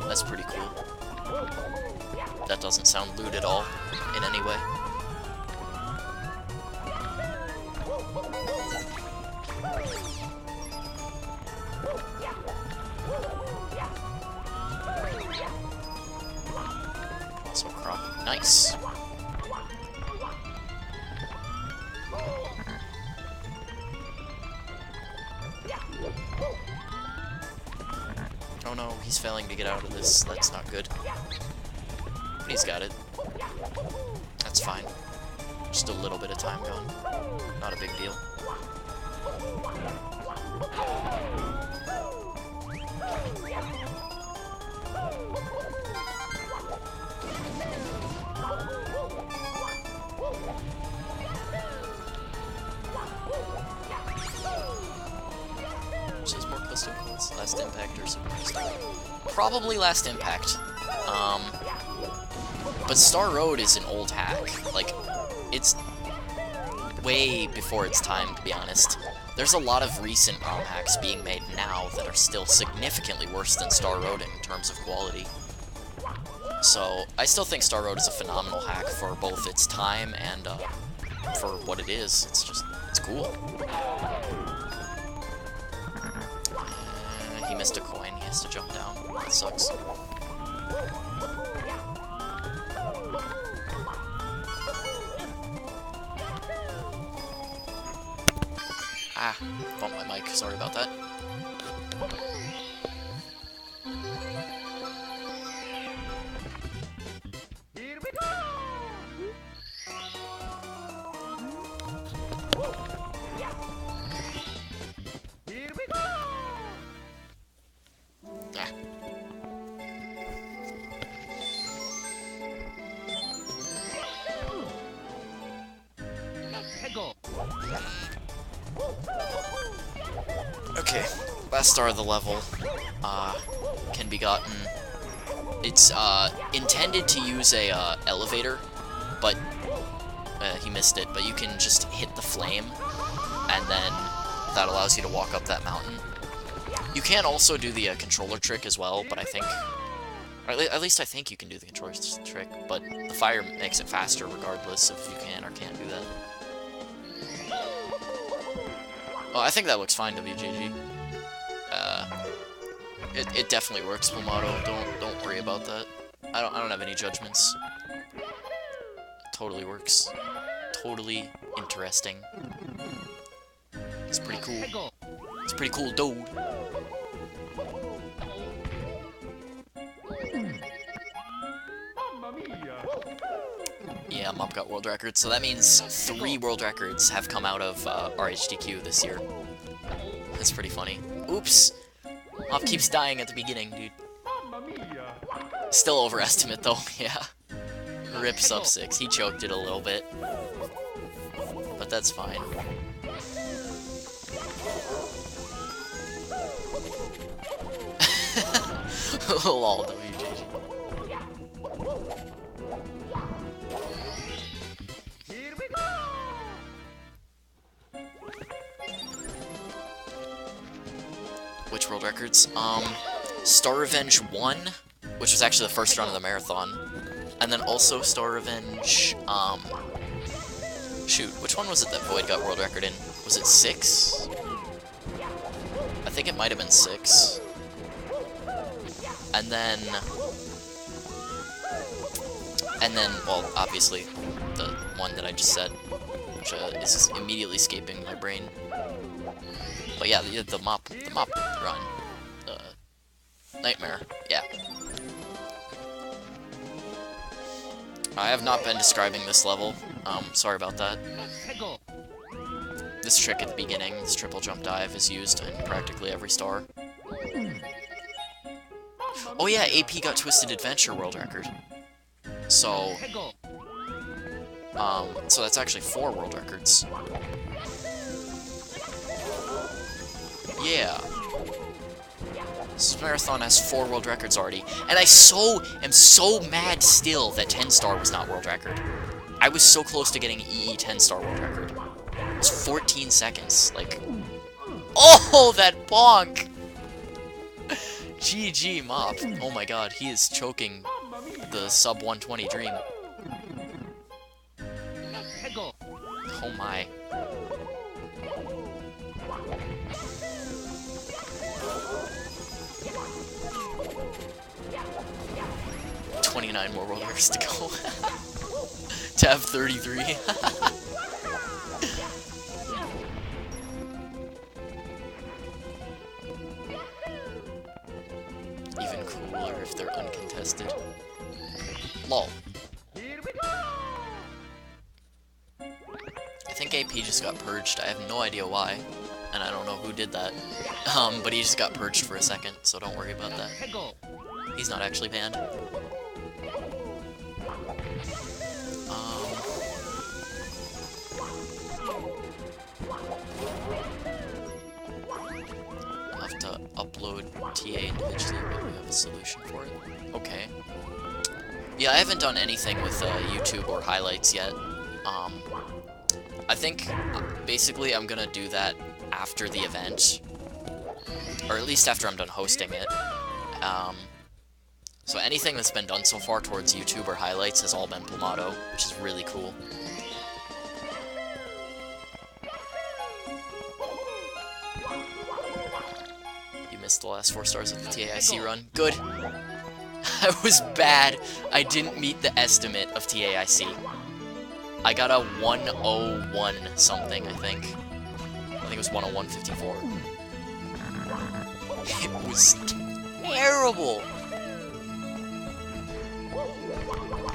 Speaker 1: That's pretty cool. That doesn't sound lewd at all, in any way. Also crop. Nice! Oh no, he's failing to get out of this. That's not good. But he's got it. That's fine. Just a little bit of time gone. Not a big deal. Which is more custom codes? Last Impact or Super Custom? Probably Last Impact. But Star Road is an old hack. Like, it's way before its time, to be honest. There's a lot of recent ROM hacks being made now that are still significantly worse than Star Road in terms of quality. So, I still think Star Road is a phenomenal hack for both its time and for what it is. It's just, it's cool. He missed a coin. He has to jump down. That sucks. Ah, bumped my mic. Sorry about that. Okay, last star of the level can be gotten. It's intended to use a elevator, but he missed it. But you can just hit the flame, and then that allows you to walk up that mountain. You can also do the controller trick as well, but I think, or at least I think you can do the controller trick, but the fire makes it faster regardless if you can or can't do that. Oh, I think that looks fine, WJG. It definitely works, Pomato. Don't worry about that. I don't have any judgments. It totally works. Totally interesting. It's pretty cool. It's pretty cool, dude. Yeah, Mop got world records, so that means 3 world records have come out of RHDQ this year. That's pretty funny. Oops! Mop keeps dying at the beginning, dude. Still overestimate, though, yeah. Rip sub 6. He choked it a little bit. But that's fine. Lol, WJG. Which world records? Star Revenge 1, which was actually the first run of the marathon. And then also Star Revenge, shoot, which one was it that Void got world record in? Was it 6? I think it might have been 6. And then, well, obviously, the one that I just said, which is immediately escaping my brain. But yeah, the mop run, Nightmare, yeah. I have not been describing this level, sorry about that. This trick at the beginning, this triple jump dive, is used in practically every star. Oh yeah, AP got Twisted Adventure world record. So that's actually 4 world records. Yeah. This marathon has 4 world records already, and I am so mad still that 10 star was not world record. I was so close to getting EE 10 star world record. It was 14 seconds, like, oh, that bonk! GG Mop. Oh my god, he is choking the sub 120 dream. Oh my. $29 more world records to go. To have 33. Even cooler if they're uncontested. Lol. I think AP just got purged. I have no idea why. And I don't know who did that. But he just got purged for a second, so don't worry about that. He's not actually banned. I'll have to upload TA individually, but we have a solution for it. Okay. Yeah, I haven't done anything with YouTube or highlights yet. I think, basically, I'm gonna do that after the event. Or at least after I'm done hosting it. So anything that's been done so far towards YouTube or highlights has all been Pomato, which is really cool. You missed the last 4 stars of the TAIC run. Good. I was bad. I didn't meet the estimate of TAIC. I got a 101 something, I think. I think it was 101.54. It was terrible.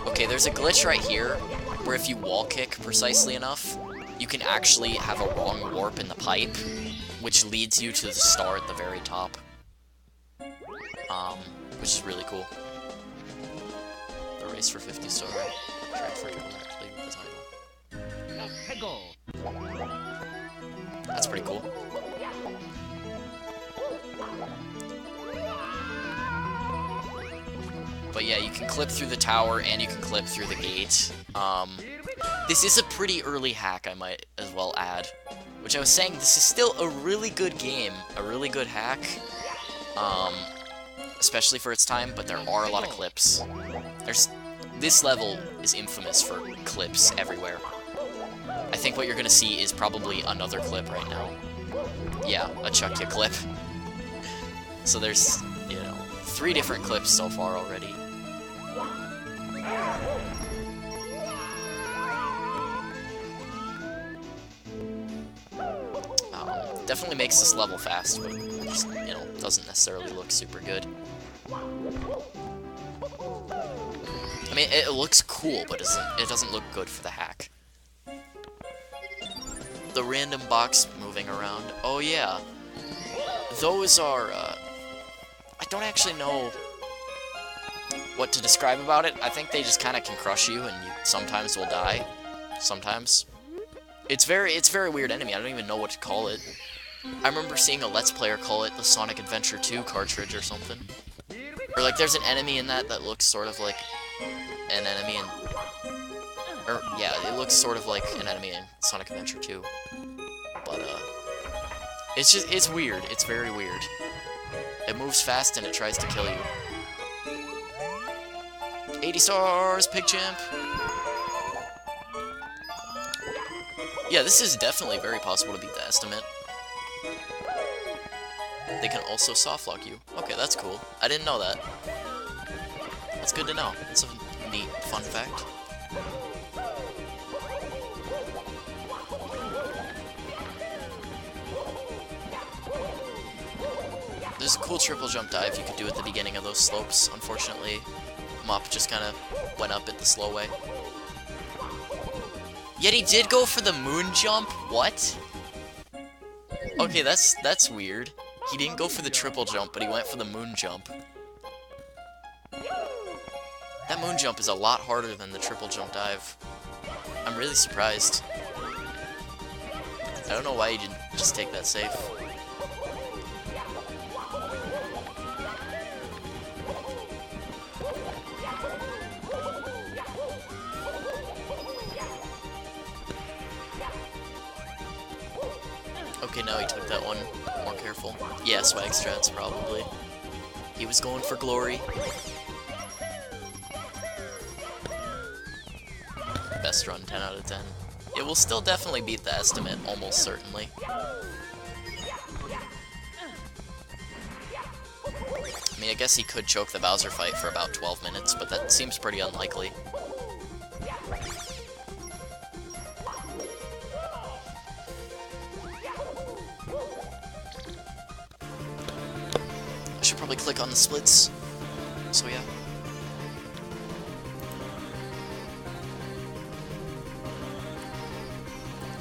Speaker 1: Okay, there's a glitch right here where if you wall kick precisely enough, you can actually have a wrong warp in the pipe, which leads you to the star at the very top. Which is really cool. The race for 50 star transfer directly with the title. That's pretty cool. But yeah, you can clip through the tower and you can clip through the gate. This is a pretty early hack, I might as well add. Which I was saying, this is still a really good game, a really good hack. Especially for its time, but there are a lot of clips. This level is infamous for clips everywhere. I think what you're gonna see is probably another clip right now. Yeah, a Chuck Ya clip. So there's, you know, 3 different clips so far already. Definitely makes this level fast, but just, you know, doesn't necessarily look super good. I mean, it looks cool, but it doesn't look good for the hack. The random box moving around. Oh yeah. Those are, I don't actually know what to describe about it. I think they just kind of can crush you, and you sometimes will die. Sometimes. It's very weird enemy. I don't even know what to call it. I remember seeing a Let's Player call it the Sonic Adventure 2 cartridge or something. Or like there's an enemy in that looks sort of like an enemy in... Or, yeah, it looks sort of like an enemy in Sonic Adventure 2. But, it's weird. It's very weird. It moves fast and it tries to kill you. 80 stars, Pig Champ! Yeah, this is definitely very possible to beat the estimate. They can also softlock you. Okay, that's cool. I didn't know that. That's good to know. It's a neat, fun fact. There's a cool triple jump dive you could do at the beginning of those slopes. Unfortunately, Mop just kind of went up it the slow way. Yet he did go for the moon jump? What? Okay, that's weird. He didn't go for the triple jump, but he went for the moon jump. That moon jump is a lot harder than the triple jump dive. I'm really surprised. I don't know why he didn't just take that safe. Okay, now he took that one more careful. Yeah, swag strats, probably. He was going for glory. Best run, 10 out of 10. It will still definitely beat the estimate, almost certainly. I mean, I guess he could choke the Bowser fight for about 12 minutes, but that seems pretty unlikely. I should probably click on the splits. So yeah.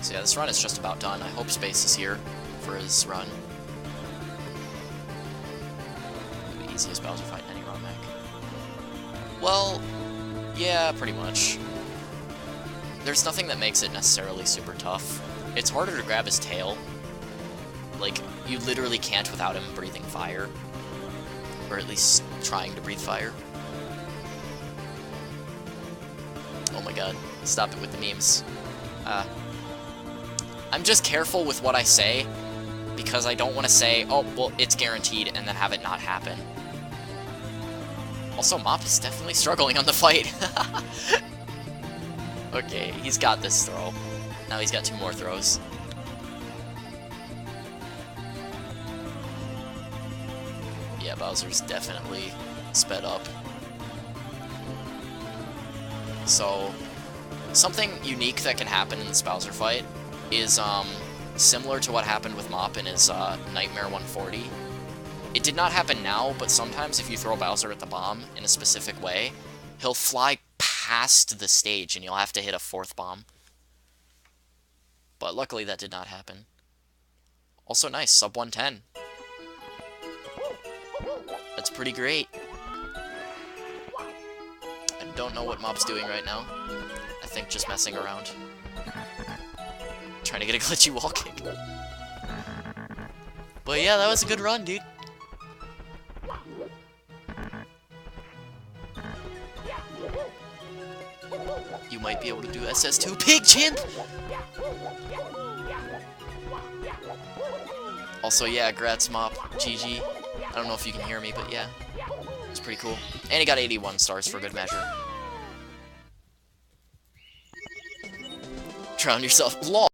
Speaker 1: So yeah, this run is just about done. I hope Space is here for his run. The easiest Bowser fight in any ROM hack. Well, yeah, pretty much. There's nothing that makes it necessarily super tough. It's harder to grab his tail. Like, you literally can't without him breathing fire. Or at least trying to breathe fire. Oh my god. Stop it with the memes. I'm just careful with what I say, because I don't want to say, oh, well, it's guaranteed, and then have it not happen. Also, Mop is definitely struggling on the fight. Okay, he's got this throw. Now he's got 2 more throws. Yeah, Bowser's definitely sped up. So, something unique that can happen in this Bowser fight is similar to what happened with Mop in his Nightmare 140. It did not happen now, but sometimes if you throw Bowser at the bomb in a specific way, he'll fly past the stage and you'll have to hit a 4th bomb. But luckily that did not happen. Also nice, sub 110. That's pretty great. I don't know what Mop's doing right now. I think just messing around. Trying to get a glitchy wall kick. But yeah, that was a good run, dude. you might be able to do SS2. Pig Chimp! Also, yeah, grats, Mop. GG. I don't know if you can hear me, but yeah. It's pretty cool. And he got 81 stars for good measure. Drown yourself. LOL.